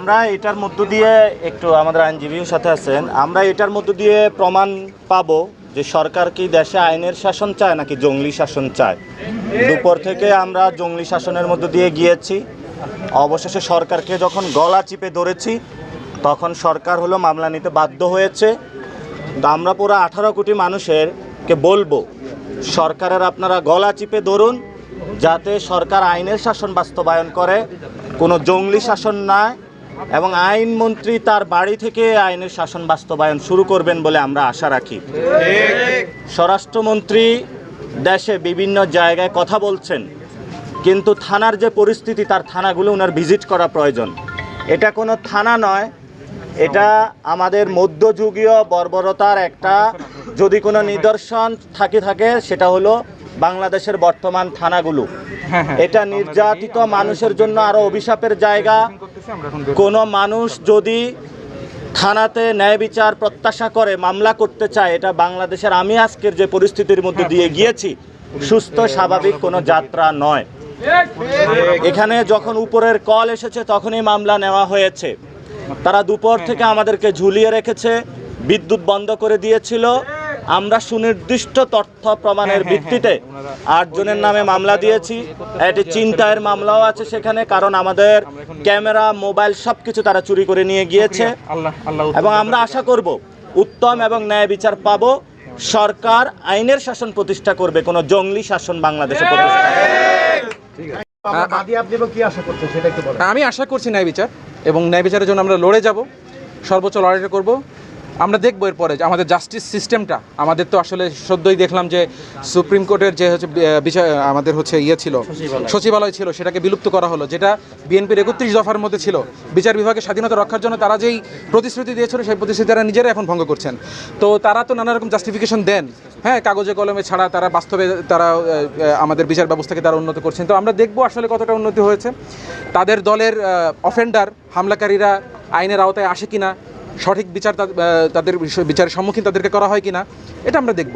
আমরা এটার মধ্য দিয়ে একটু আমাদের আইনজীবীর সাথে আছেন, আমরা এটার মধ্য দিয়ে প্রমাণ পাবো যে সরকার কি দেশে আইনের শাসন চায় নাকি জঙ্গলি শাসন চায়। দুপুর থেকে আমরা জঙ্গলি শাসনের মধ্য দিয়ে গিয়েছি, অবশেষে সরকারকে যখন গলা চিপে ধরেছি তখন সরকার হলো মামলা নিতে বাধ্য হয়েছে। আমরা পুরো 18 কোটি মানুষেরকে বলবো সরকারের আপনারা গলা চিপে ধরুন, যাতে সরকার আইনের শাসন বাস্তবায়ন করে, কোনো জঙ্গলি শাসন নয়, এবং আইনমন্ত্রী তার বাড়ি থেকে আইনের শাসন বাস্তবায়ন শুরু করবেন বলে আমরা আশা রাখি। স্বরাষ্ট্রমন্ত্রী দেশে বিভিন্ন জায়গায় কথা বলছেন, কিন্তু থানার যে পরিস্থিতি, তার থানাগুলো ওনার ভিজিট করা প্রয়োজন। এটা কোনো থানা নয়, এটা আমাদের মধ্যযুগীয় বর্বরতার একটা যদি কোনো নিদর্শন থাকে সেটা হলো বাংলাদেশের বর্তমান থানাগুলো। এটা নির্যাতিত মানুষের জন্য আরও অভিশাপের জায়গা। কোনো মানুষ যদি থানাতে ন্যায় বিচার প্রত্যাশা করে মামলা করতে চায়, এটা বাংলাদেশের আমি আজকের যে পরিস্থিতির মধ্যে দিয়ে গিয়েছি সুস্থ স্বাভাবিক কোনো যাত্রা নয়। এখানে যখন উপরের কল এসেছে তখনই মামলা নেওয়া হয়েছে। তারা দুপুর থেকে আমাদেরকে ঝুলিয়ে রেখেছে, বিদ্যুৎ বন্ধ করে দিয়েছিল। আমরা সুনির্দিষ্ট তথ্য প্রমাণের ভিত্তিতে 8 জনের নামে মামলা দিয়েছি। এটি ছিনতাইয়ের মামলাও আছে সেখানে, কারণ আমাদের ক্যামেরা, মোবাইল সব কিছু তারা চুরি করে নিয়ে গিয়েছে। এবং আমরা আশা করব উত্তম এবং ন্যায় বিচার পাব। সরকার আইনের শাসন প্রতিষ্ঠা করবে, কোনো জঙ্গলি শাসন বাংলাদেশে প্রতিষ্ঠা করবে। আমি আশা করছি ন্যায় বিচার, এবং ন্যায় বিচারের জন্য আমরা লড়ে যাব, সর্বোচ্চ লড়াইটা করব। আমরা দেখবো এরপরে যে আমাদের জাস্টিস সিস্টেমটা, আমাদের তো আসলে সদ্যই দেখলাম যে সুপ্রিম কোর্টের যে হচ্ছে বিষয় আমাদের হচ্ছে ছিল সচিবালয় ছিল, সেটাকে বিলুপ্ত করা হলো, যেটা বিএনপির 31 দফার মধ্যে ছিল। বিচার বিভাগের স্বাধীনতা রক্ষার জন্য তারা যেই প্রতিশ্রুতি দিয়েছিল, সেই প্রতিশ্রুতি তারা নিজেরা এখন ভঙ্গ করছেন। তো তারা তো নানা রকম জাস্টিফিকেশন দেন, হ্যাঁ, কাগজে কলমে ছাড়া তারা বাস্তবে তারা আমাদের বিচার ব্যবস্থাকে তারা উন্নত করছেন। তো আমরা দেখবো আসলে কতটা উন্নতি হয়েছে। তাদের দলের অফেন্ডার, হামলাকারীরা আইনের আওতায় আসে কিনা, সঠিক বিচার তাদের বিচারের সম্মুখীন তাদেরকে করা হয় কিনা, এটা আমরা দেখব।